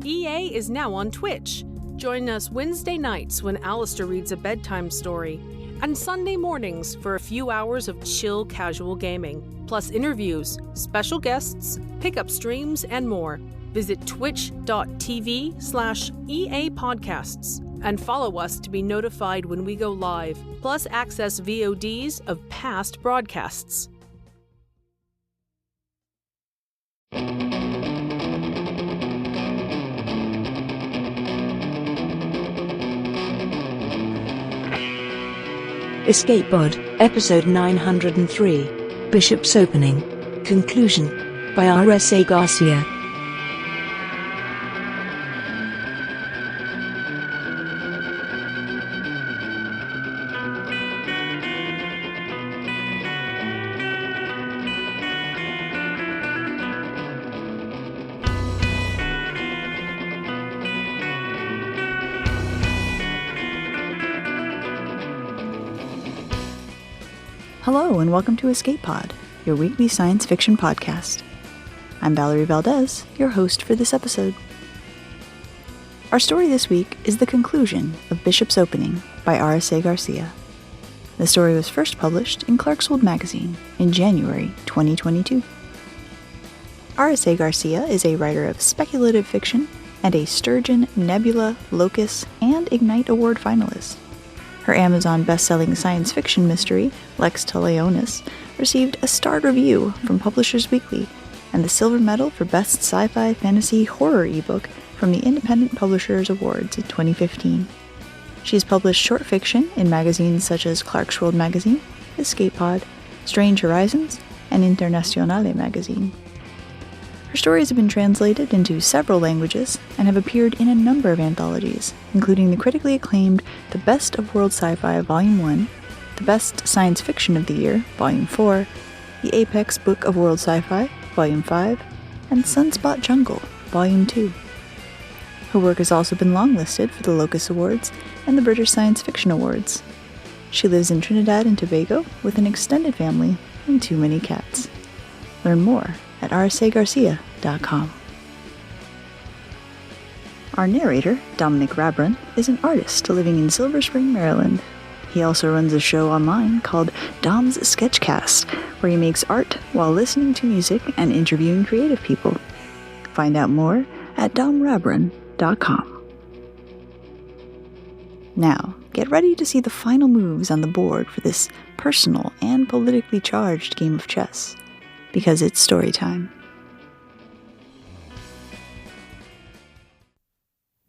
EA is now on Twitch. Join us Wednesday nights when Alistair reads a bedtime story, and Sunday mornings for a few hours of chill casual gaming, plus interviews, special guests, pickup streams, and more. Visit twitch.tv/EA Podcasts and follow us to be notified when we go live, plus access VODs of past broadcasts. Escape Pod, Episode 903, Bishop's Opening, Conclusion, by R.S.A. Garcia. Hello and welcome to Escape Pod, your weekly science fiction podcast. I'm Valerie Valdez, your host for this episode. Our story this week is the conclusion of Bishop's Opening by R.S.A. Garcia. The story was first published in Clarkesworld magazine in January 2022. R.S.A. Garcia is a writer of speculative fiction and a Sturgeon, Nebula, Locus, and Ignite Award finalist. Her Amazon best-selling science fiction mystery, Lex Talionis, received a starred review from Publishers Weekly and the silver medal for Best Sci-Fi Fantasy Horror ebook from the Independent Publishers Awards in 2015. She has published short fiction in magazines such as Clarkesworld Magazine, Escape Pod, Strange Horizons, and Internationale Magazine. Her stories have been translated into several languages and have appeared in a number of anthologies, including the critically acclaimed The Best of World Sci-Fi Volume 1, The Best Science Fiction of the Year, Volume 4, The Apex Book of World Sci-Fi, Volume 5, and Sunspot Jungle, Volume 2. Her work has also been longlisted for the Locus Awards and the British Science Fiction Awards. She lives in Trinidad and Tobago with an extended family and 2 many cats. Learn more at rsagarcia.com. Our narrator, Dominic Rabran, is an artist living in Silver Spring, Maryland. He also runs a show online called Dom's Sketchcast, where he makes art while listening to music and interviewing creative people. Find out more at domrabran.com. Now, get ready to see the final moves on the board for this personal and politically charged game of chess, because it's story time.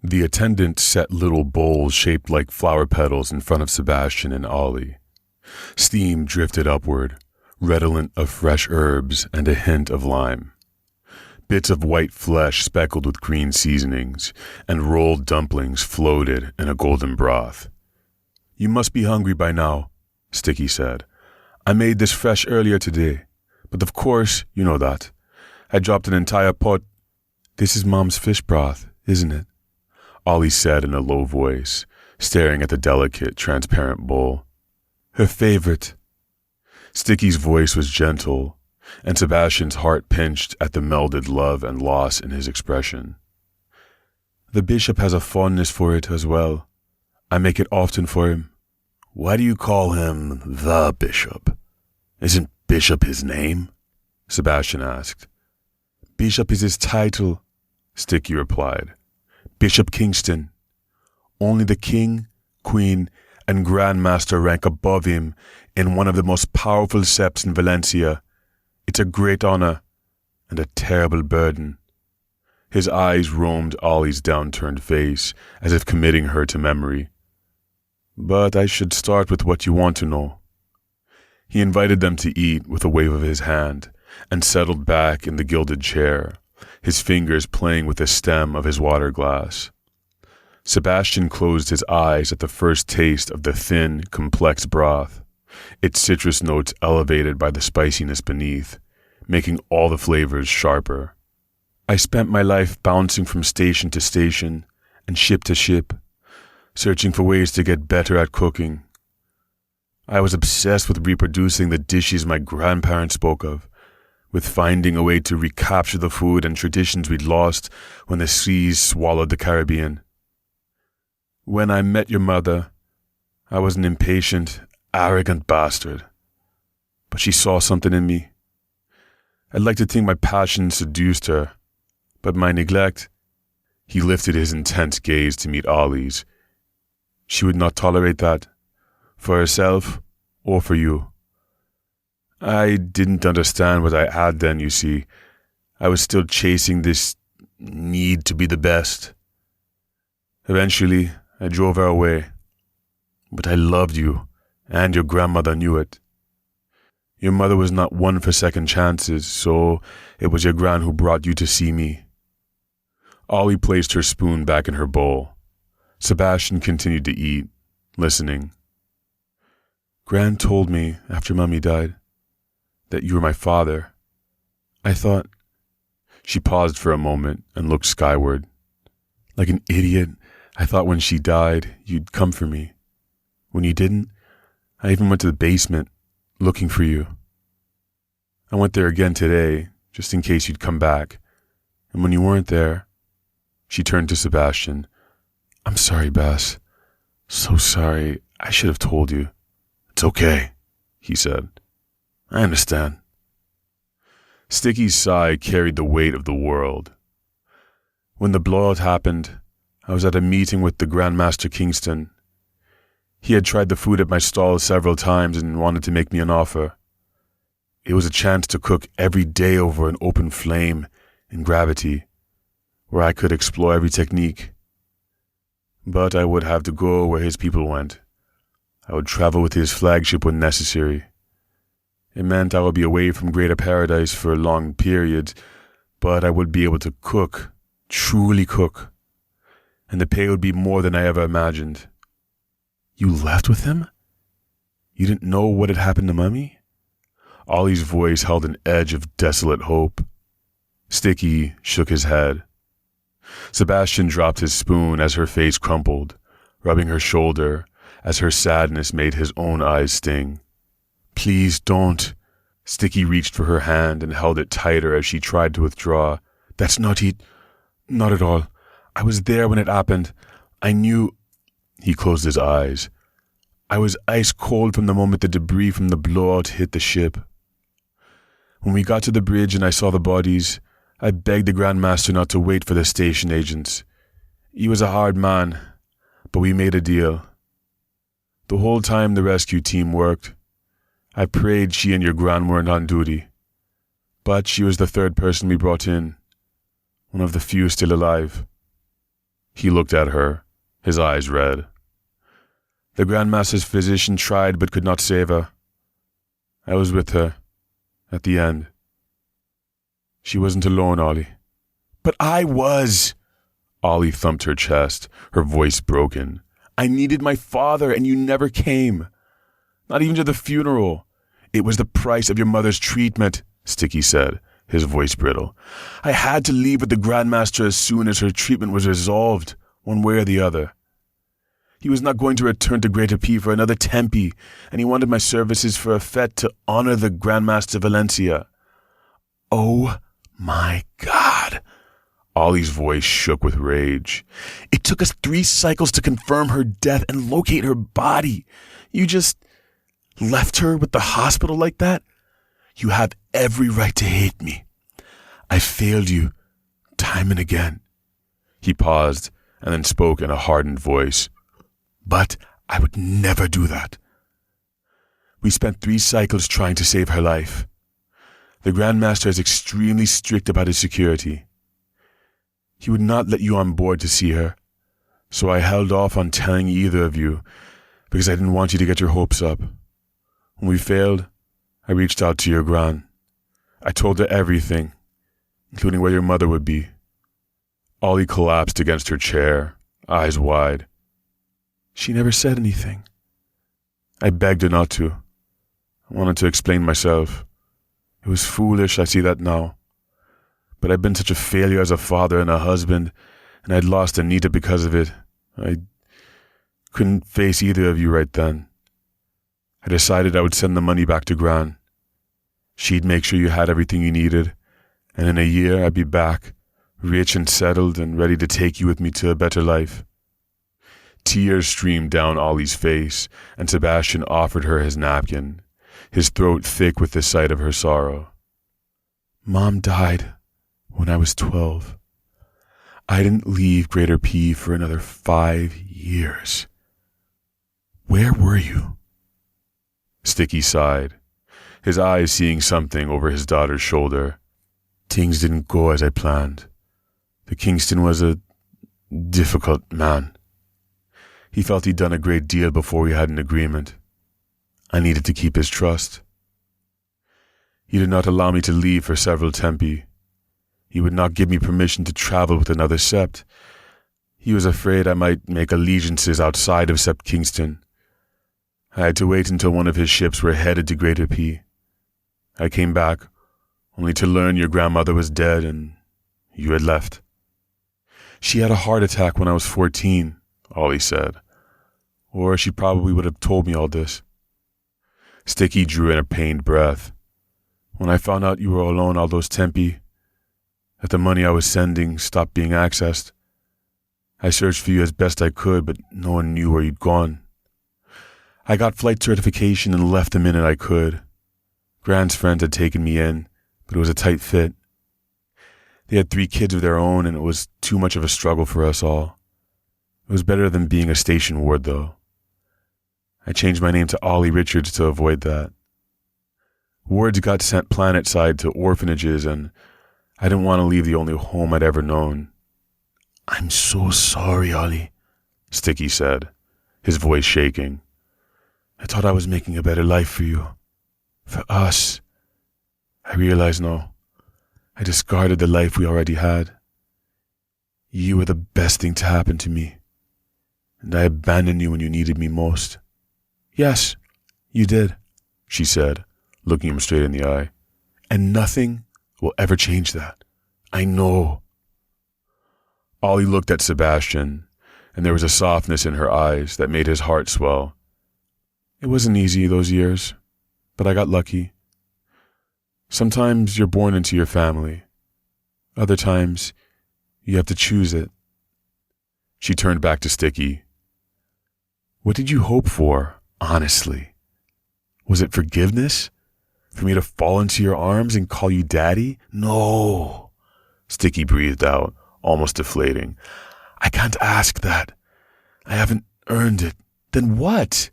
The attendant set little bowls shaped like flower petals in front of Sebastian and Ollie. Steam drifted upward, redolent of fresh herbs and a hint of lime. Bits of white flesh speckled with green seasonings, and rolled dumplings floated in a golden broth. "You must be hungry by now," Sticky said. "I made this fresh earlier today. But of course, you know that. I dropped an entire pot." "This is Mom's fish broth, isn't it?" Ollie said in a low voice, staring at the delicate, transparent bowl. "Her favorite." Sticky's voice was gentle, and Sebastian's heart pinched at the melded love and loss in his expression. "The bishop has a fondness for it as well. I make it often for him." "Why do you call him the bishop? Isn't Bishop his name?" Sebastian asked. "Bishop is his title," Sticky replied. "Bishop Kingston. Only the king, queen, and grandmaster rank above him in one of the most powerful septs in Valencia. It's a great honor and a terrible burden." His eyes roamed Ollie's downturned face, as if committing her to memory. "But I should start with what you want to know." He invited them to eat with a wave of his hand, and settled back in the gilded chair, his fingers playing with the stem of his water glass. Sebastian closed his eyes at the first taste of the thin, complex broth, its citrus notes elevated by the spiciness beneath, making all the flavors sharper. "I spent my life bouncing from station to station and ship to ship, searching for ways to get better at cooking. I was obsessed with reproducing the dishes my grandparents spoke of, with finding a way to recapture the food and traditions we'd lost when the seas swallowed the Caribbean. When I met your mother, I was an impatient, arrogant bastard. But she saw something in me. I'd like to think my passion seduced her, but my neglect. He lifted his intense gaze to meet Ollie's. She would not tolerate that, for herself or for you. I didn't understand what I had then, you see. I was still chasing this need to be the best. Eventually, I drove her away. But I loved you, and your grandmother knew it. Your mother was not one for second chances, so it was your gran who brought you to see me. Ollie placed her spoon back in her bowl. Sebastian continued to eat, listening. Gran told me, after Mummy died, that you were my father. I thought... She paused for a moment and looked skyward. Like an idiot, I thought when she died, you'd come for me. When you didn't, I even went to the basement, looking for you. I went there again today, just in case you'd come back. And when you weren't there... She turned to Sebastian. I'm sorry, Bas. So sorry. I should have told you. It's okay, he said. I understand. Sticky's sigh carried the weight of the world. When the blowout happened, I was at a meeting with the Grandmaster Kingston. He had tried the food at my stall several times and wanted to make me an offer. It was a chance to cook every day over an open flame in gravity, where I could explore every technique. But I would have to go where his people went. I would travel with his flagship when necessary. It meant I would be away from Greater Paradise for long periods, but I would be able to cook, truly cook. And the pay would be more than I ever imagined. You left with him? You didn't know what had happened to Mummy? Ollie's voice held an edge of desolate hope. Sticky shook his head. Sebastian dropped his spoon as her face crumpled, rubbing her shoulder as her sadness made his own eyes sting. Please don't. Sticky reached for her hand and held it tighter as she tried to withdraw. That's not it. Not at all. I was there when it happened. I knew... He closed his eyes. I was ice cold from the moment the debris from the blowout hit the ship. When we got to the bridge and I saw the bodies, I begged the Grandmaster not to wait for the station agents. He was a hard man, but we made a deal. The whole time the rescue team worked, I prayed she and your Gran weren't on duty. But she was the third person we brought in, one of the few still alive. He looked at her, his eyes red. The Grandmaster's physician tried but could not save her. I was with her, at the end. She wasn't alone, Ollie. But I was! Ollie thumped her chest, her voice broken. I needed my father, and you never came. Not even to the funeral. It was the price of your mother's treatment, Sticky said, his voice brittle. I had to leave with the Grandmaster as soon as her treatment was resolved, one way or the other. He was not going to return to Greater P for another Tempe, and he wanted my services for a fete to honor the Grandmaster Valencia. Oh my God! Ollie's voice shook with rage. It took us 3 cycles to confirm her death and locate her body. You just left her with the hospital like that? You have every right to hate me. I failed you, time and again. He paused and then spoke in a hardened voice. But I would never do that. We spent 3 cycles trying to save her life. The Grandmaster is extremely strict about his security. He would not let you on board to see her, so I held off on telling either of you because I didn't want you to get your hopes up. When we failed, I reached out to your Gran. I told her everything, including where your mother would be. Ollie collapsed against her chair, eyes wide. She never said anything. I begged her not to. I wanted to explain myself. It was foolish, I see that now. But I'd been such a failure as a father and a husband, and I'd lost Anita because of it. I couldn't face either of you right then. I decided I would send the money back to Gran. She'd make sure you had everything you needed, and in a year I'd be back, rich and settled and ready to take you with me to a better life. Tears streamed down Ollie's face, and Sebastian offered her his napkin, his throat thick with the sight of her sorrow. Mom died when I was 12. I didn't leave Greater P for another 5 years. Where were you? Sticky sighed, his eyes seeing something over his daughter's shoulder. Things didn't go as I planned. The Kingston was a difficult man. He felt he'd done a great deal before we had an agreement. I needed to keep his trust. He did not allow me to leave for several tempi. He would not give me permission to travel with another sept. He was afraid I might make allegiances outside of Sept Kingston. I had to wait until one of his ships were headed to Greater P. I came back, only to learn your grandmother was dead and you had left. She had a heart attack when I was 14, Ollie said. Or she probably would have told me all this. Sticky drew in a pained breath. When I found out you were alone all those tempi, that the money I was sending stopped being accessed, I searched for you as best I could, but no one knew where you'd gone. I got flight certification and left the minute I could. Grant's friends had taken me in, but it was a tight fit. They had 3 kids of their own, and it was too much of a struggle for us all. It was better than being a station ward, though. I changed my name to Ollie Richards to avoid that. Wards got sent planet-side to orphanages, and I didn't want to leave the only home I'd ever known. I'm so sorry, Ollie, Sticky said, his voice shaking. I thought I was making a better life for you. For us. I realize now. I discarded the life we already had. You were the best thing to happen to me. And I abandoned you when you needed me most. Yes, you did, she said, looking him straight in the eye. And nothing will ever change that. I know. Ollie looked at Sebastian, and there was a softness in her eyes that made his heart swell. It wasn't easy those years, but I got lucky. Sometimes you're born into your family. Other times, you have to choose it. She turned back to Sticky. What did you hope for, honestly? Was it forgiveness? For me to fall into your arms and call you daddy? No. Sticky breathed out, almost deflating. I can't ask that. I haven't earned it. Then what?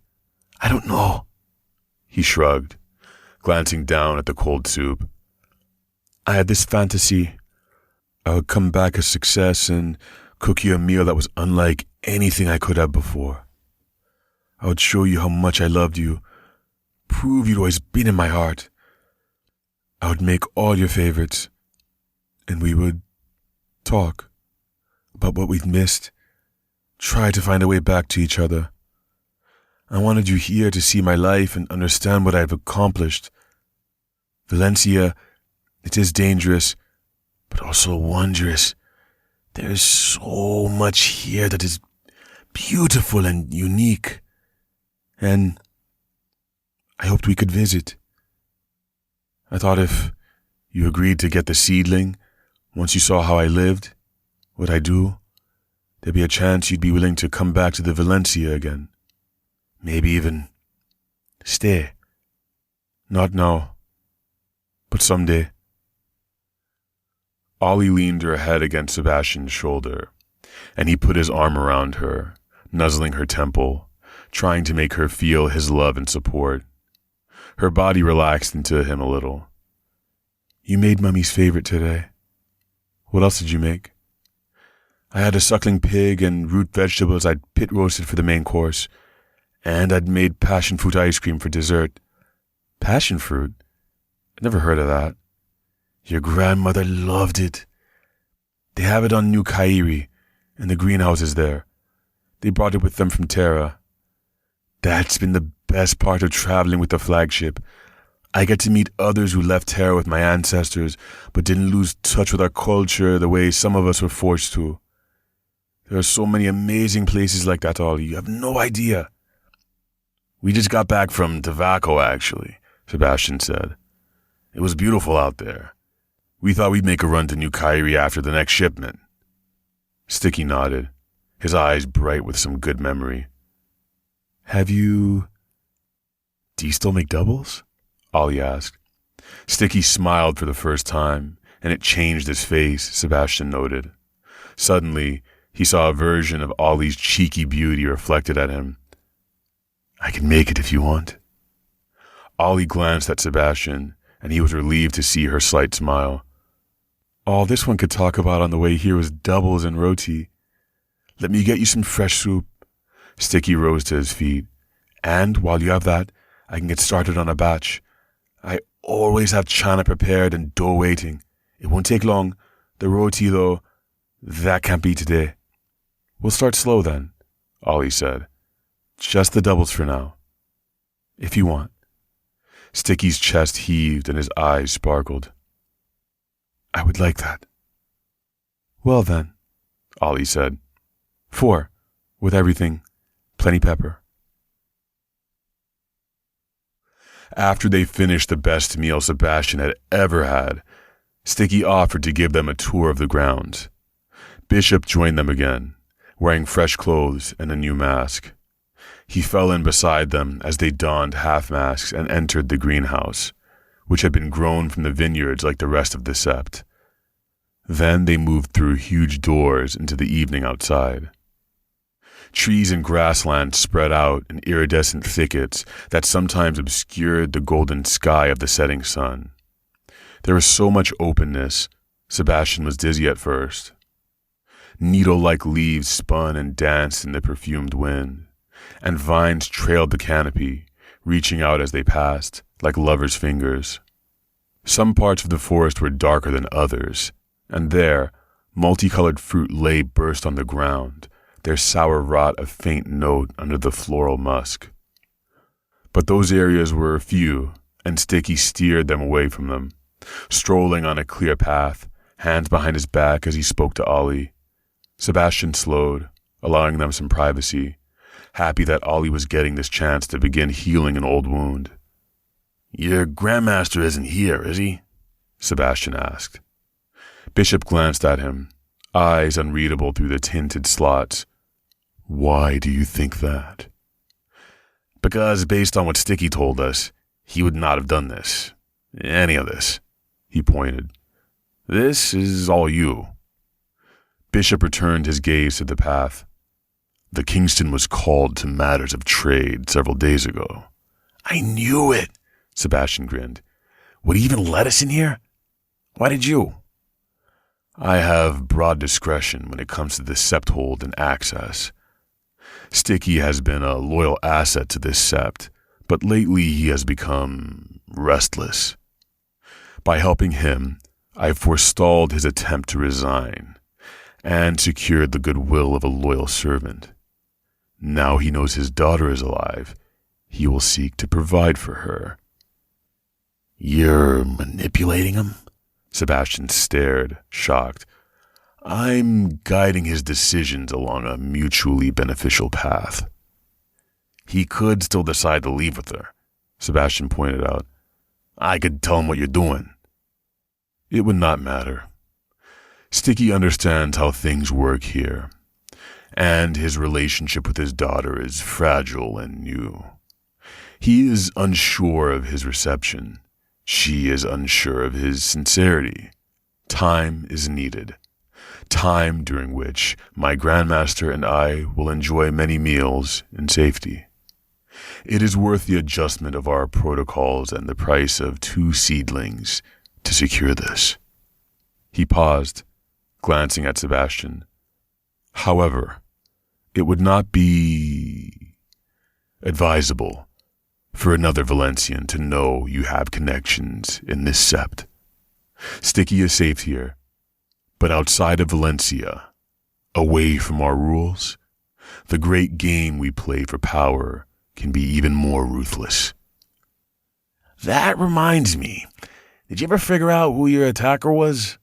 I don't know. He shrugged, glancing down at the cold soup. I had this fantasy. I would come back a success and cook you a meal that was unlike anything I could have before. I would show you how much I loved you, prove you'd always been in my heart. I would make all your favorites, and we would talk about what we'd missed, try to find a way back to each other. I wanted you here to see my life and understand what I've accomplished. Valencia, it is dangerous, but also wondrous. There is so much here that is beautiful and unique. And I hoped we could visit. I thought if you agreed to get the seedling, once you saw how I lived, what I do, there'd be a chance you'd be willing to come back to the Valencia again. Maybe even stay. Not now, but someday. Ollie leaned her head against Sebastian's shoulder, and he put his arm around her, nuzzling her temple, trying to make her feel his love and support. Her body relaxed into him a little. You made Mummy's favorite today. What else did you make? I had a suckling pig and root vegetables I'd pit roasted for the main course, and I'd made passion fruit ice cream for dessert. Passion fruit? I'd never heard of that. Your grandmother loved it. They have it on New Kairi, and the greenhouses there. They brought it with them from Terra. That's been the best part of traveling with the flagship. I get to meet others who left Terra with my ancestors, but didn't lose touch with our culture the way some of us were forced to. There are so many amazing places like that, Ollie. You have no idea. We just got back from Tavaco, actually, Sebastian said. It was beautiful out there. We thought we'd make a run to New Kyrie after the next shipment. Sticky nodded, his eyes bright with some good memory. Do you still make doubles? Ollie asked. Sticky smiled for the first time, and it changed his face, Sebastian noted. Suddenly, he saw a version of Ollie's cheeky beauty reflected at him. I can make it if you want. Ollie glanced at Sebastian, and he was relieved to see her slight smile. All this one could talk about on the way here was doubles and roti. Let me get you some fresh soup. Sticky rose to his feet. And while you have that, I can get started on a batch. I always have chana prepared and dough waiting. It won't take long. The roti, though, that can't be today. We'll start slow then, Ollie said. Just the doubles for now. If you want. Sticky's chest heaved and his eyes sparkled. I would like that. Well then, Ollie said. 4, with everything, plenty pepper. After they finished the best meal Sebastian had ever had, Sticky offered to give them a tour of the grounds. Bishop joined them again, wearing fresh clothes and a new mask. He fell in beside them as they donned half-masks and entered the greenhouse, which had been grown from the vineyards like the rest of the sept. Then they moved through huge doors into the evening outside. Trees and grassland spread out in iridescent thickets that sometimes obscured the golden sky of the setting sun. There was so much openness, Sebastian was dizzy at first. Needle-like leaves spun and danced in the perfumed wind, and vines trailed the canopy, reaching out as they passed, like lovers' fingers. Some parts of the forest were darker than others, and there, multicolored fruit lay burst on the ground, their sour rot a faint note under the floral musk. But those areas were few, and Sticky steered them away from them, strolling on a clear path, hands behind his back as he spoke to Ollie. Sebastian slowed, allowing them some privacy, happy that Ollie was getting this chance to begin healing an old wound. Your Grandmaster isn't here, is he? Sebastian asked. Bishop glanced at him, eyes unreadable through the tinted slots. Why do you think that? Because based on what Sticky told us, he would not have done this. Any of this. He pointed. This is all you. Bishop returned his gaze to the path. The Kingston was called to matters of trade several days ago. I knew it, Sebastian grinned. Would he even let us in here? Why did you? I have broad discretion when it comes to the sept hold and access. Sticky has been a loyal asset to this sept, but lately he has become restless. By helping him, I forestalled his attempt to resign, and secured the goodwill of a loyal servant. Now he knows his daughter is alive, he will seek to provide for her. You're manipulating him? Sebastian stared, shocked. I'm guiding his decisions along a mutually beneficial path. He could still decide to leave with her, Sebastian pointed out. I could tell him what you're doing. It would not matter. Sticky understands how things work here, and his relationship with his daughter is fragile and new. He is unsure of his reception. She is unsure of his sincerity. Time is needed. Time during which my Grandmaster and I will enjoy many meals in safety. It is worth the adjustment of our protocols and the price of 2 seedlings to secure this. He paused, glancing at Sebastian. However, it would not be advisable for another Valencian to know you have connections in this sept. Sticky is safe here, but outside of Valencia, away from our rules, the great game we play for power can be even more ruthless. That reminds me, did you ever figure out who your attacker was?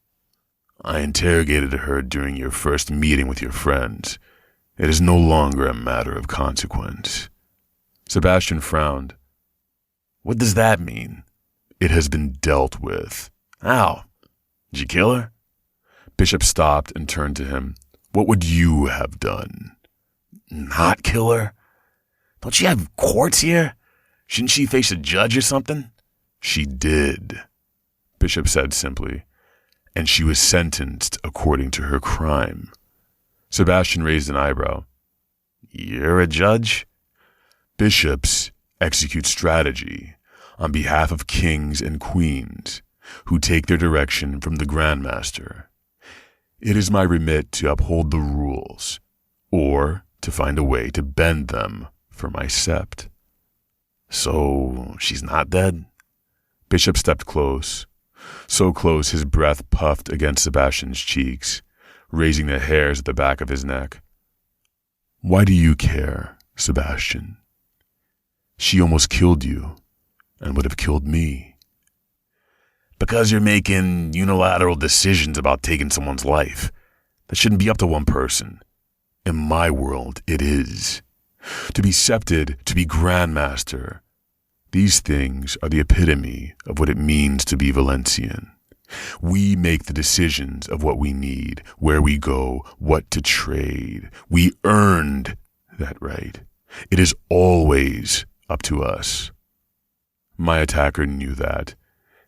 I interrogated her during your first meeting with your friends. It is no longer a matter of consequence. Sebastian frowned. What does that mean? It has been dealt with. How? Did you kill her? Bishop stopped and turned to him. What would you have done? Not kill her? Don't you have courts here? Shouldn't she face a judge or something? She did, Bishop said simply, and she was sentenced according to her crime. Sebastian raised an eyebrow. You're a judge? Bishops execute strategy on behalf of kings and queens who take their direction from the Grand Master. It is my remit to uphold the rules, or to find a way to bend them for my sept. So she's not dead? Bishop stepped close, so close his breath puffed against Sebastian's cheeks, raising the hairs at the back of his neck. Why do you care, Sebastian? She almost killed you, and would have killed me. Because you're making unilateral decisions about taking someone's life. That shouldn't be up to one person. In my world, it is. To be septed, to be Grandmaster. These things are the epitome of what it means to be Valencian. We make the decisions of what we need, where we go, what to trade. We earned that right. It is always up to us. My attacker knew that,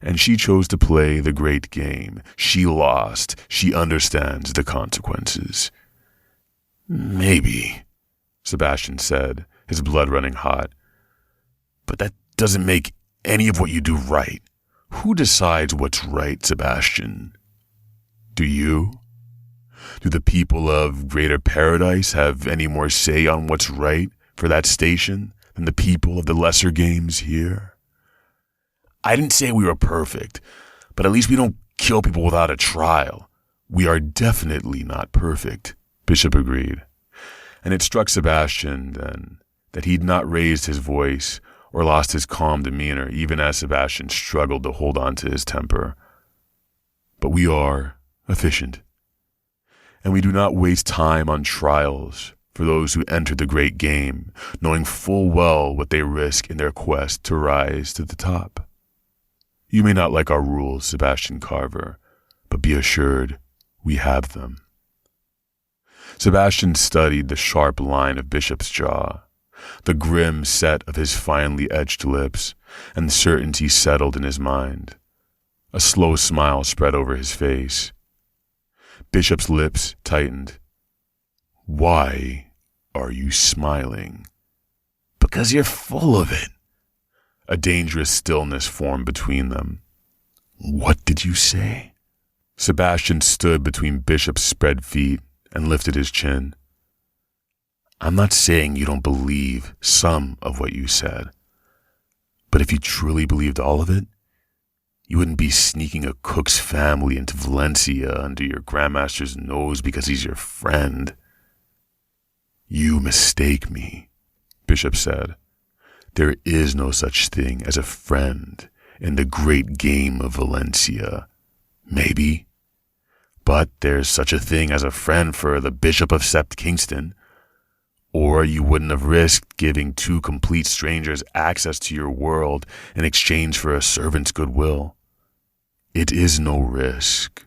and she chose to play the great game. She lost. She understands the consequences. Maybe, Sebastian said, his blood running hot. But that doesn't make any of what you do right. Who decides what's right, Sebastian? Do you? Do the people of Greater Paradise have any more say on what's right for that station than the people of the lesser games here? I didn't say we were perfect, but at least we don't kill people without a trial. We are definitely not perfect, Bishop agreed. And it struck Sebastian, then, that he'd not raised his voice or lost his calm demeanor, even as Sebastian struggled to hold on to his temper. But we are efficient, and we do not waste time on trials for those who enter the great game, knowing full well what they risk in their quest to rise to the top. You may not like our rules, Sebastian Carver, but be assured we have them. Sebastian studied the sharp line of Bishop's jaw, the grim set of his finely edged lips, and certainty settled in his mind. A slow smile spread over his face. Bishop's lips tightened. Why are you smiling? Because you're full of it. A dangerous stillness formed between them. What did you say? Sebastian stood between Bishop's spread feet and lifted his chin. I'm not saying you don't believe some of what you said, but if you truly believed all of it, you wouldn't be sneaking a cook's family into Valencia under your Grandmaster's nose because he's your friend. You mistake me, Bishop said. There is no such thing as a friend in the great game of Valencia. Maybe, but there's such a thing as a friend for the Bishop of Sept Kingston. Or you wouldn't have risked giving two complete strangers access to your world in exchange for a servant's goodwill. It is no risk.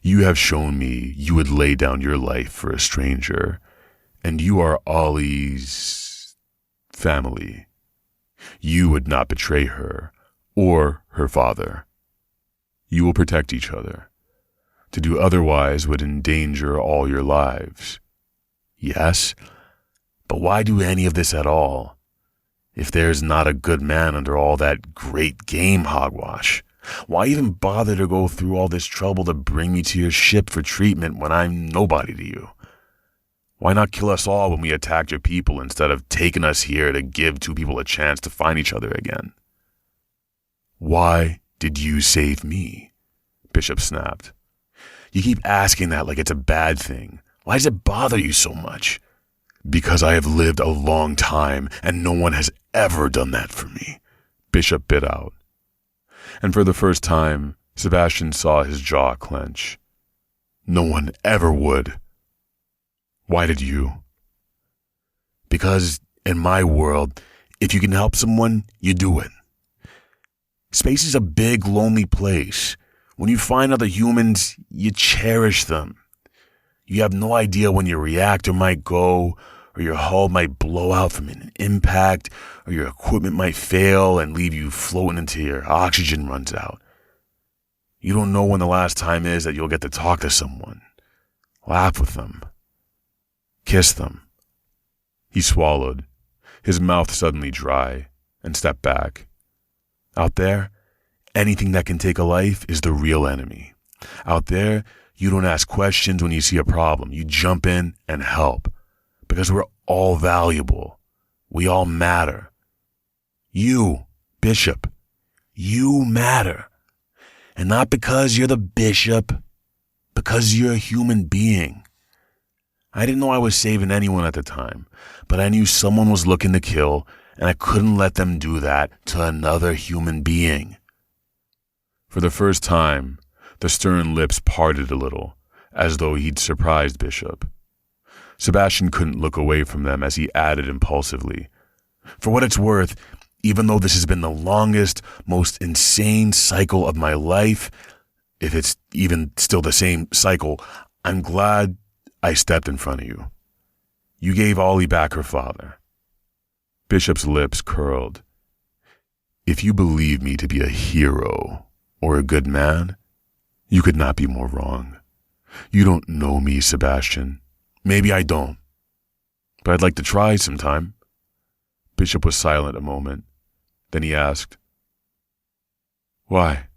You have shown me you would lay down your life for a stranger, and you are Ollie's family. You would not betray her or her father. You will protect each other. To do otherwise would endanger all your lives. Yes, but why do any of this at all? If there's not a good man under all that great game hogwash, why even bother to go through all this trouble to bring me to your ship for treatment when I'm nobody to you? Why not kill us all when we attacked your people instead of taking us here to give two people a chance to find each other again? Why did you save me? Bishop snapped. You keep asking that like it's a bad thing. Why does it bother you so much? Because I have lived a long time and no one has ever done that for me, Bishop bit out. And for the first time, Sebastian saw his jaw clench. No one ever would. Why did you? Because in my world, if you can help someone, you do it. Space is a big, lonely place. When you find other humans, you cherish them. You have no idea when your reactor might go, or your hull might blow out from an impact, or your equipment might fail and leave you floating until your oxygen runs out. You don't know when the last time is that you'll get to talk to someone, laugh with them, kiss them. He swallowed, his mouth suddenly dry, and stepped back. Out there, anything that can take a life is the real enemy. Out there, you don't ask questions when you see a problem. You jump in and help. Because we're all valuable. We all matter. You, Bishop, you matter. And not because you're the bishop, because you're a human being. I didn't know I was saving anyone at the time, but I knew someone was looking to kill, and I couldn't let them do that to another human being. For the first time, the stern lips parted a little, as though he'd surprised Bishop. Sebastian couldn't look away from them as he added impulsively, "For what it's worth, even though this has been the longest, most insane cycle of my life, if it's even still the same cycle, I'm glad I stepped in front of you. You gave Ollie back her father." Bishop's lips curled. "If you believe me to be a hero or a good man, you could not be more wrong. You don't know me, Sebastian. Maybe I don't, but I'd like to try sometime." Bishop was silent a moment. Then he asked, "Why?"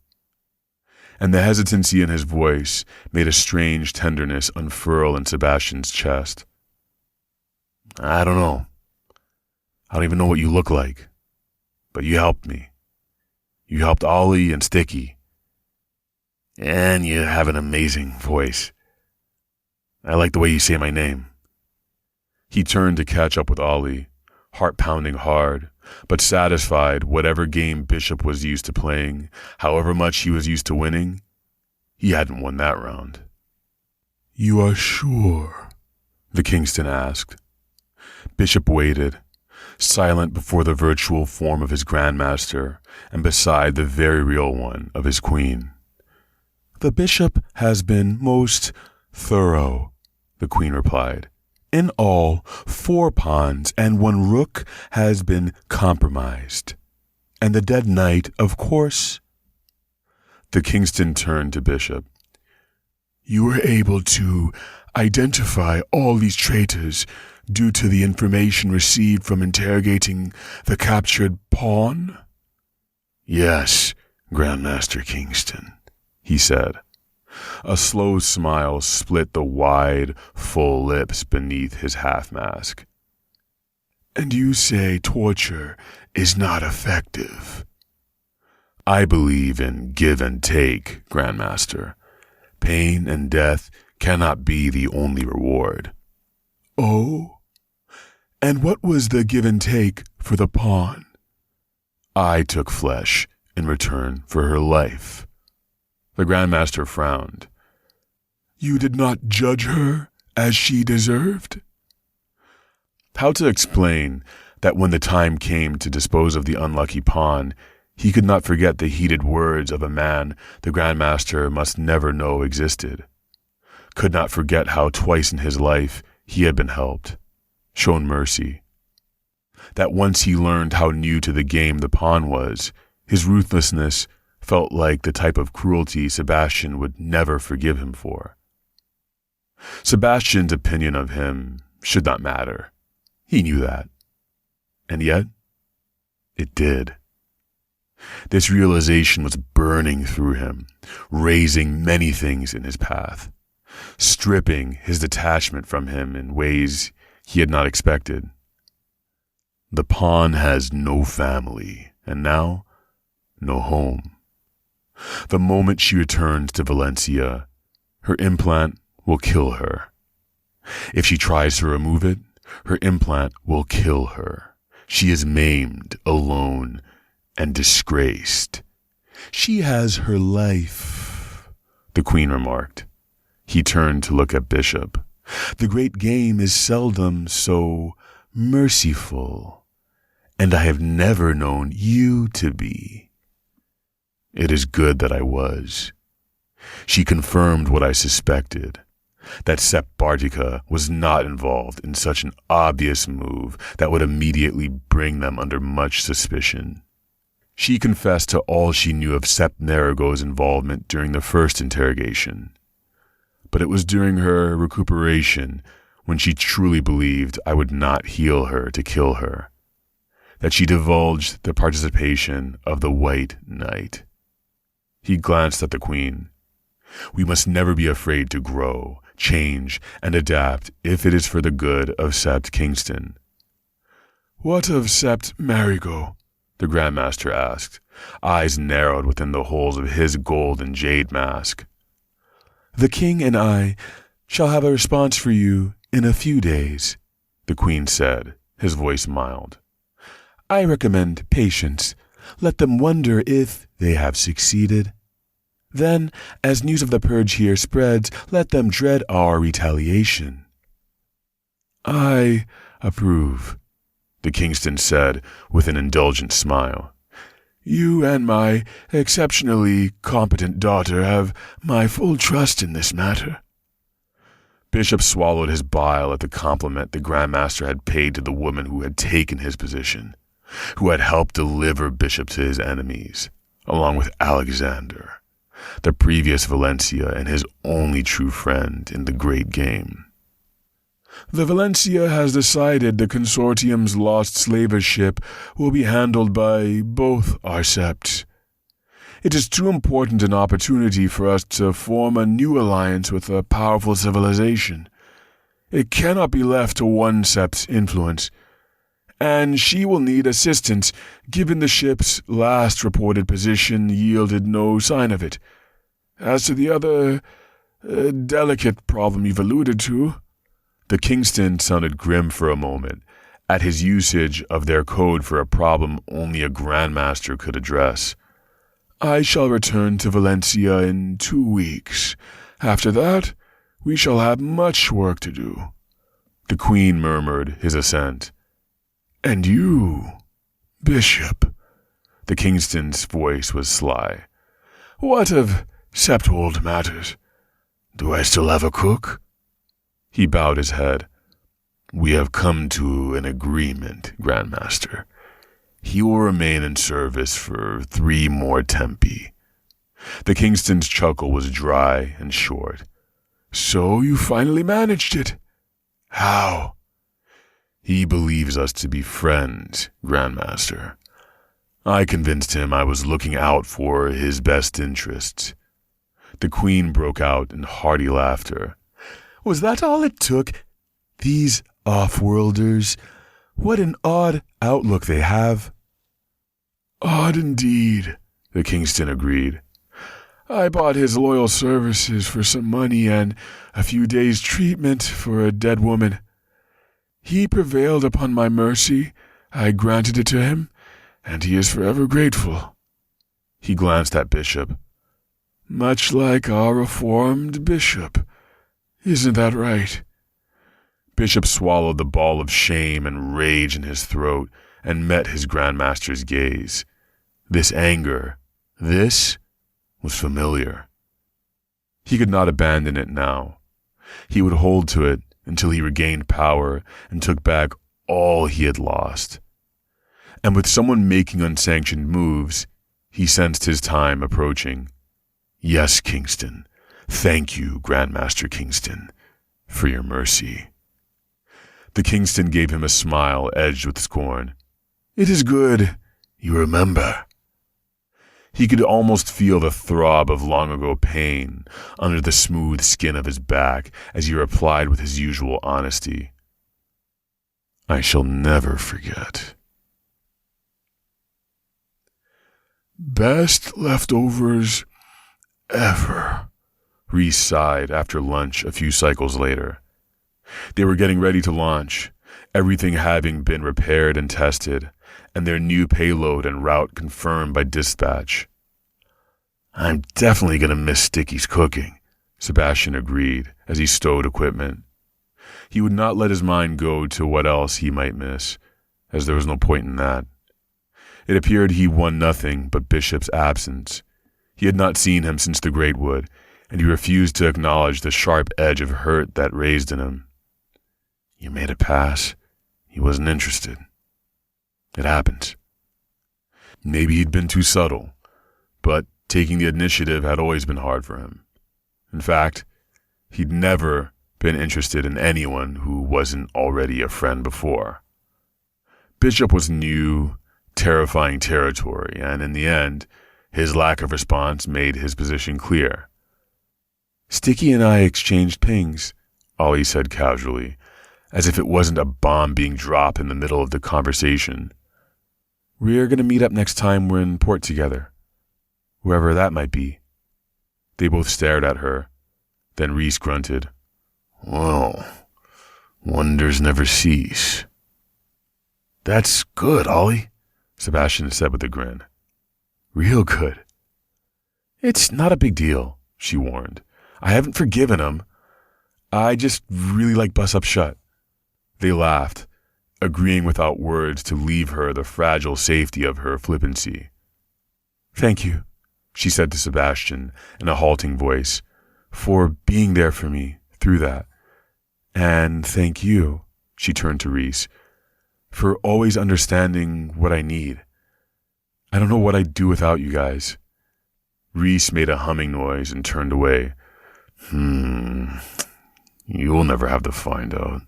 And the hesitancy in his voice made a strange tenderness unfurl in Sebastian's chest. "I don't know. I don't even know what you look like. But you helped me. You helped Ollie and Sticky. And you have an amazing voice. I like the way you say my name." He turned to catch up with Ollie, heart pounding hard, but satisfied whatever game Bishop was used to playing, however much he was used to winning, he hadn't won that round. "You are sure?" the Kingston asked. Bishop waited, silent before the virtual form of his Grandmaster and beside the very real one of his Queen. "The Bishop has been most thorough," the Queen replied. "In all, 4 pawns and 1 rook has been compromised. And the dead knight, of course." The Kingston turned to Bishop. "You were able to identify all these traitors due to the information received from interrogating the captured pawn?" "Yes, Grandmaster Kingston," he said. A slow smile split the wide, full lips beneath his half-mask. "And you say torture is not effective?" "I believe in give and take, Grandmaster. Pain and death cannot be the only reward." "Oh? And what was the give and take for the pawn?" "I took flesh in return for her life." The Grandmaster frowned. "You did not judge her as she deserved?" How to explain that when the time came to dispose of the unlucky pawn, he could not forget the heated words of a man the Grandmaster must never know existed. Could not forget how twice in his life he had been helped, shown mercy. That once he learned how new to the game the pawn was, his ruthlessness felt like the type of cruelty Sebastian would never forgive him for. Sebastian's opinion of him should not matter. He knew that. And yet, it did. This realization was burning through him, raising many things in his path, stripping his detachment from him in ways he had not expected. The pawn has no family, and now, no home. The moment she returns to Valencia, her implant will kill her. If she tries to remove it, her implant will kill her. She is maimed, alone, and disgraced. "She has her life," the Queen remarked. He turned to look at Bishop. "The great game is seldom so merciful, and I have never known you to be." It is good that I was. She confirmed what I suspected, that Sept Bartica was not involved in such an obvious move that would immediately bring them under much suspicion. She confessed to all she knew of Sept Nerigo's involvement during the first interrogation, but it was during her recuperation, when she truly believed I would not heal her to kill her, that she divulged the participation of the White Knight. He glanced at the Queen. We must never be afraid to grow, change, and adapt if it is for the good of Sept Kingston. What of Sept Marigo? The Grandmaster asked, eyes narrowed within the holes of his gold and jade mask. The King and I shall have a response for you in a few days, the Queen said, his voice mild. I recommend patience. Let them wonder if they have succeeded. Then, as news of the purge here spreads, let them dread our retaliation. I approve, the Kingston said with an indulgent smile. You and my exceptionally competent daughter have my full trust in this matter. Bishop swallowed his bile at the compliment the Grandmaster had paid to the woman who had taken his position, who had helped deliver Bishop to his enemies, along with Alexander, the previous Valencia and his only true friend in the great game. The Valencia has decided the consortium's lost slaver ship will be handled by both our septs. It is too important an opportunity for us to form a new alliance with a powerful civilization. It cannot be left to one sept's influence, and she will need assistance, given the ship's last reported position yielded no sign of it. As to the other delicate problem you've alluded to, the Kingston sounded grim for a moment at his usage of their code for a problem only a Grandmaster could address. I shall return to Valencia in 2 weeks. After that, we shall have much work to do. The Queen murmured his assent. And you, Bishop? The Kingston's voice was sly. What of Septwold matters? Do I still have a cook? He bowed his head. We have come to an agreement, Grandmaster. He will remain in service for 3 more tempi. The Kingston's chuckle was dry and short. So you finally managed it. How? He believes us to be friends, Grandmaster. I convinced him I was looking out for his best interests. The Queen broke out in hearty laughter. Was that all it took? These off-worlders, what an odd outlook they have. Odd indeed, the Kingston agreed. I bought his loyal services for some money and a few days' treatment for a dead woman. He prevailed upon my mercy, I granted it to him, and he is forever grateful. He glanced at Bishop. Much like our reformed bishop. Isn't that right? Bishop swallowed the ball of shame and rage in his throat and met his Grandmaster's gaze. This anger, this was familiar. He could not abandon it now. He would hold to it until he regained power and took back all he had lost. And with someone making unsanctioned moves, he sensed his time approaching. Yes, Kingston. Thank you, Grandmaster Kingston, for your mercy. The Kingston gave him a smile edged with scorn. It is good, you remember. He could almost feel the throb of long-ago pain under the smooth skin of his back as he replied with his usual honesty. I shall never forget. Best leftovers ever, Reese sighed after lunch a few cycles later. They were getting ready to launch, everything having been repaired and tested, and their new payload and route confirmed by dispatch. I'm definitely going to miss Sticky's cooking, Sebastian agreed as he stowed equipment. He would not let his mind go to what else he might miss, as there was no point in that. It appeared he won nothing but Bishop's absence. He had not seen him since the Great Wood, and he refused to acknowledge the sharp edge of hurt that raised in him. You made a pass. He wasn't interested. It happens. Maybe he'd been too subtle, but taking the initiative had always been hard for him. In fact, he'd never been interested in anyone who wasn't already a friend before. Bishop was new, terrifying territory, and in the end, his lack of response made his position clear. Sticky and I exchanged pings, Ollie said casually, as if it wasn't a bomb being dropped in the middle of the conversation. We're going to meet up next time we're in port together, wherever that might be. They both stared at her. Then Reese grunted. Well, wonders never cease. That's good, Ollie, Sebastian said with a grin. Real good. It's not a big deal, she warned. I haven't forgiven him. I just really like Bus Up Shut. They laughed, agreeing without words to leave her the fragile safety of her flippancy. Thank you, she said to Sebastian in a halting voice, for being there for me through that. And thank you, she turned to Reese, for always understanding what I need. I don't know what I'd do without you guys. Reese made a humming noise and turned away. You'll never have to find out.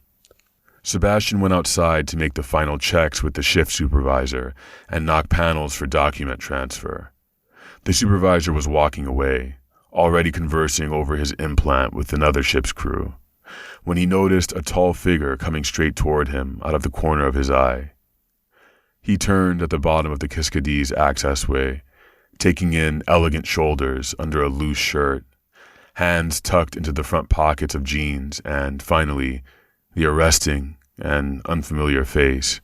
Sebastian went outside to make the final checks with the shift supervisor and knock panels for document transfer. The supervisor was walking away, already conversing over his implant with another ship's crew, when he noticed a tall figure coming straight toward him out of the corner of his eye. He turned at the bottom of the Kiskadee accessway, taking in elegant shoulders under a loose shirt, hands tucked into the front pockets of jeans, and, finally, the arresting and unfamiliar face.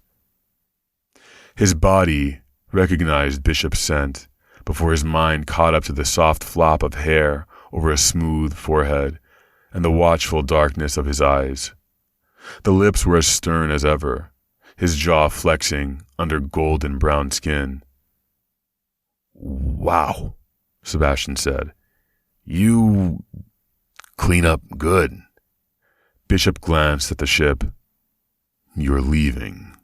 His body recognized Bishop's scent before his mind caught up to the soft flop of hair over a smooth forehead and the watchful darkness of his eyes. The lips were as stern as ever, his jaw flexing under golden brown skin. Wow, Sebastian said. You clean up good. Bishop glanced at the ship. You're leaving.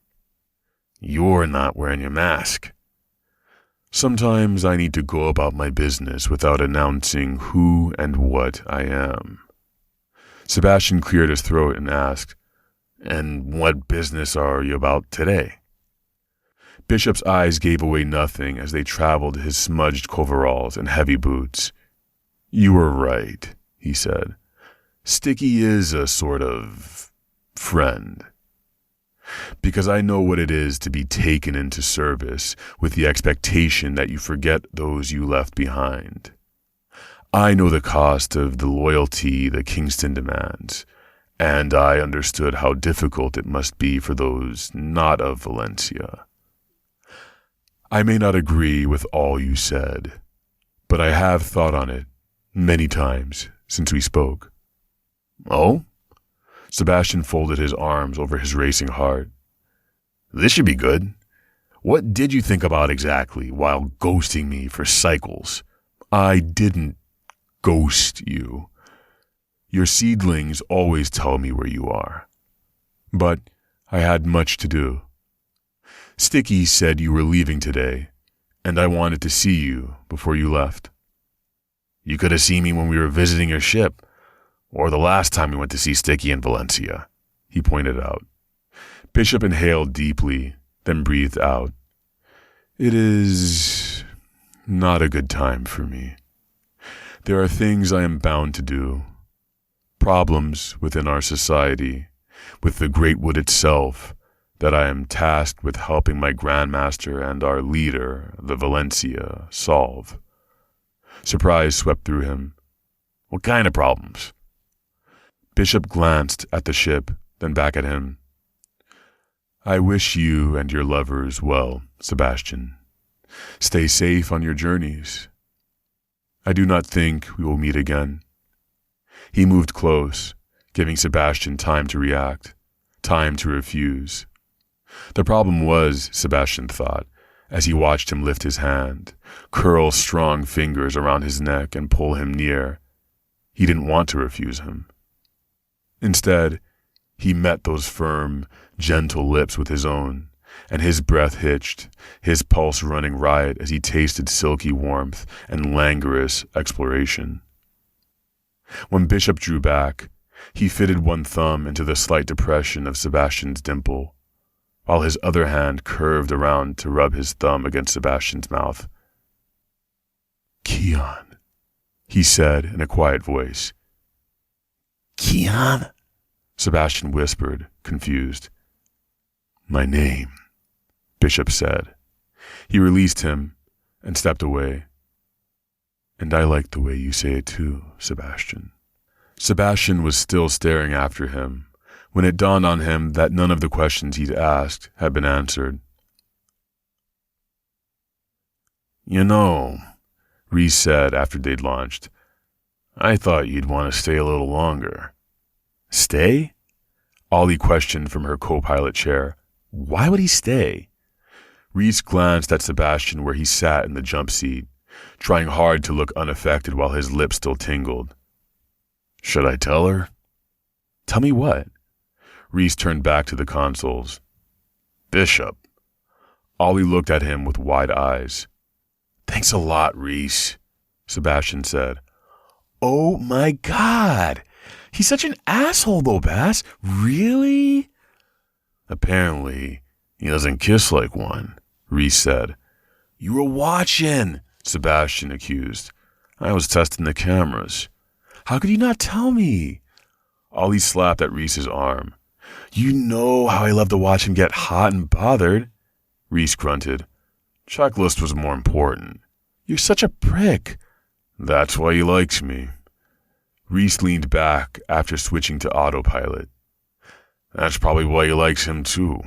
You're not wearing your mask. Sometimes I need to go about my business without announcing who and what I am. Sebastian cleared his throat and asked, And what business are you about today? Bishop's eyes gave away nothing as they traveled his smudged coveralls and heavy boots. You were right, he said. Sticky is a sort of friend. Because I know what it is to be taken into service with the expectation that you forget those you left behind. I know the cost of the loyalty that Kingston demands, and I understood how difficult it must be for those not of Valencia. I may not agree with all you said, but I have thought on it many times since we spoke. Oh? Sebastian folded his arms over his racing heart. This should be good. What did you think about exactly while ghosting me for cycles? I didn't ghost you. Your seedlings always tell me where you are. But I had much to do. Sticky said you were leaving today, and I wanted to see you before you left. You could have seen me when we were visiting your ship, or the last time we went to see Sticky in Valencia, he pointed out. Bishop inhaled deeply, then breathed out. It is not a good time for me. There are things I am bound to do. Problems within our society, with the Great Wood itself, that I am tasked with helping my Grandmaster and our leader, the Valencia, solve. Surprise swept through him. What kind of problems? Bishop glanced at the ship, then back at him. I wish you and your lovers well, Sebastian. Stay safe on your journeys. I do not think we will meet again. He moved close, giving Sebastian time to react, time to refuse. The problem was, Sebastian thought, as he watched him lift his hand, curl strong fingers around his neck and pull him near. He didn't want to refuse him. Instead, he met those firm, gentle lips with his own, and his breath hitched, his pulse running riot as he tasted silky warmth and languorous exploration. When Bishop drew back, he fitted one thumb into the slight depression of Sebastian's dimple, while his other hand curved around to rub his thumb against Sebastian's mouth. "Keon," he said in a quiet voice. "Keon?" Sebastian whispered, confused. "My name," Bishop said. He released him and stepped away. "And I like the way you say it too, Sebastian." Sebastian was still staring after him when it dawned on him that none of the questions he'd asked had been answered. "You know," Reese said after they'd launched, "I thought you'd want to stay a little longer." "Stay?" Ollie questioned from her co-pilot chair. "Why would he stay?" Reese glanced at Sebastian where he sat in the jump seat, trying hard to look unaffected while his lips still tingled. "Should I tell her?" "Tell me what?" Reese turned back to the consoles. "Bishop." Ollie looked at him with wide eyes. "Thanks a lot, Reese," Sebastian said. "Oh my God! He's such an asshole though, Bass. Really?" "Apparently, he doesn't kiss like one," Reese said. "You were watching," Sebastian accused. "I was testing the cameras." "How could you not tell me?" Ollie slapped at Reese's arm. "You know how I love to watch him get hot and bothered." Reese grunted. "Checklist was more important." "You're such a prick." "That's why he likes me." Reese leaned back after switching to autopilot. "That's probably why he likes him too."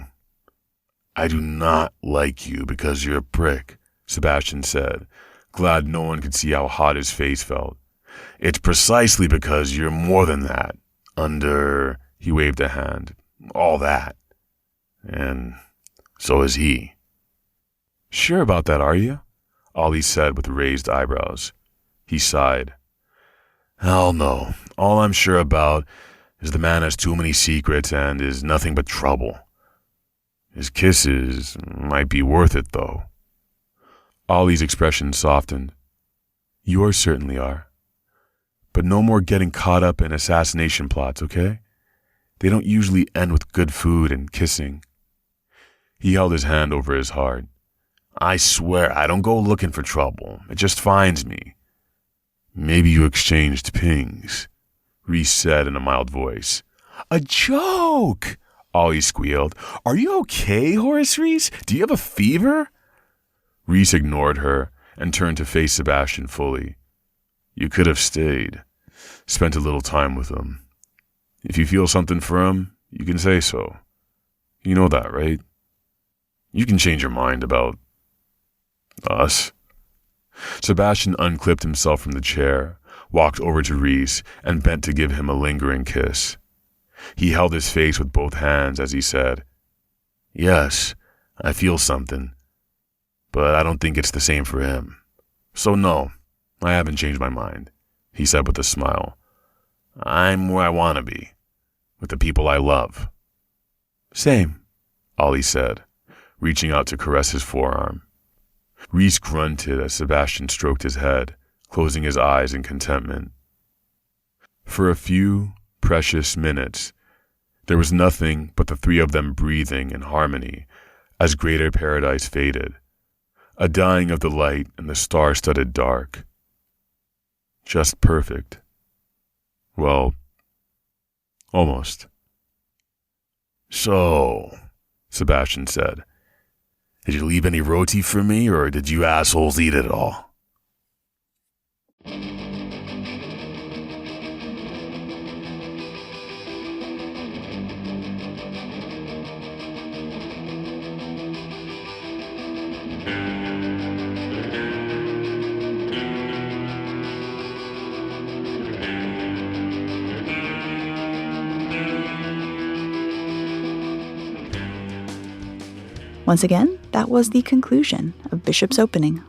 "I do not like you because you're a prick," Sebastian said, glad no one could see how hot his face felt. "It's precisely because you're more than that. He waved a hand. All that. And so is he." "Sure about that, are you?" Ollie said with raised eyebrows. He sighed. "Hell no. All I'm sure about is the man has too many secrets and is nothing but trouble. His kisses might be worth it, though." Ollie's expression softened. "Yours certainly are. But no more getting caught up in assassination plots, okay? They don't usually end with good food and kissing." He held his hand over his heart. "I swear I don't go looking for trouble. It just finds me." "Maybe you exchanged pings," Reese said in a mild voice. "A joke!" Ollie squealed. "Are you okay, Horace Reese? Do you have a fever?" Reese ignored her and turned to face Sebastian fully. "You could have stayed. Spent a little time with him. If you feel something for him, you can say so. You know that, right? You can change your mind about us." Sebastian unclipped himself from the chair, walked over to Reese, and bent to give him a lingering kiss. He held his face with both hands as he said, "Yes, I feel something. But I don't think it's the same for him. So no, I haven't changed my mind," he said with a smile. "I'm where I want to be, with the people I love." "Same," Ollie said, reaching out to caress his forearm. Reese grunted as Sebastian stroked his head, closing his eyes in contentment. For a few precious minutes, there was nothing but the three of them breathing in harmony as greater paradise faded, a dying of the light in the star-studded dark. Just perfect. Well, almost. "So," Sebastian said, "did you leave any roti for me, or did you assholes eat it all?" Once again, that was the conclusion of Bishop's Opening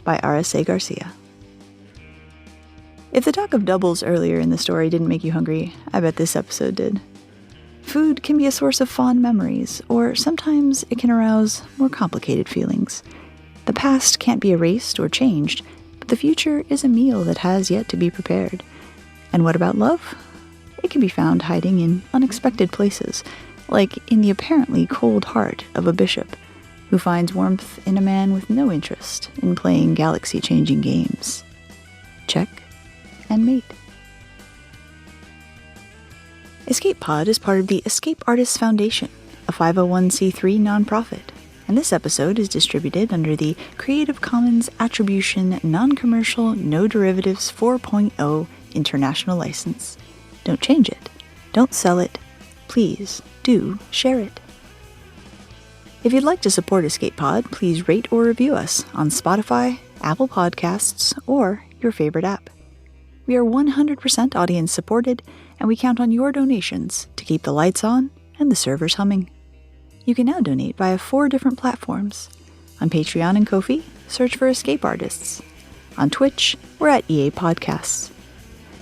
by R.S.A. Garcia. If the talk of doubles earlier in the story didn't make you hungry, I bet this episode did. Food can be a source of fond memories, or sometimes it can arouse more complicated feelings. The past can't be erased or changed, but the future is a meal that has yet to be prepared. And what about love? It can be found hiding in unexpected places, like in the apparently cold heart of a bishop, who finds warmth in a man with no interest in playing galaxy-changing games. Check and mate. Escape Pod is part of the Escape Artists Foundation, a 501c3 nonprofit, and this episode is distributed under the Creative Commons Attribution Non-Commercial No Derivatives 4.0 International License. Don't change it. Don't sell it. Please do share it. If you'd like to support Escape Pod, please rate or review us on Spotify, Apple Podcasts, or your favorite app. We are 100% audience supported, and we count on your donations to keep the lights on and the servers humming. You can now donate via 4 different platforms. On Patreon and Ko-fi, search for Escape Artists. On Twitch, we're at EA Podcasts.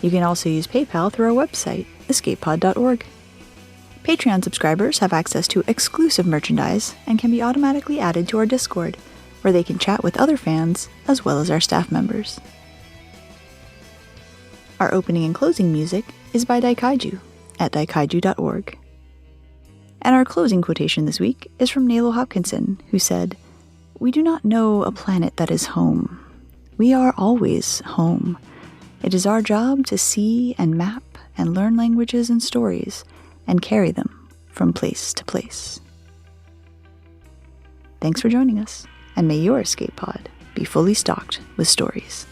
You can also use PayPal through our website, escapepod.org. Patreon subscribers have access to exclusive merchandise and can be automatically added to our Discord, where they can chat with other fans as well as our staff members. Our opening and closing music is by Daikaiju at daikaiju.org. And our closing quotation this week is from Nalo Hopkinson, who said, "We do not know a planet that is home. We are always home. It is our job to see and map and learn languages and stories and carry them from place to place." Thanks for joining us, and may your escape pod be fully stocked with stories.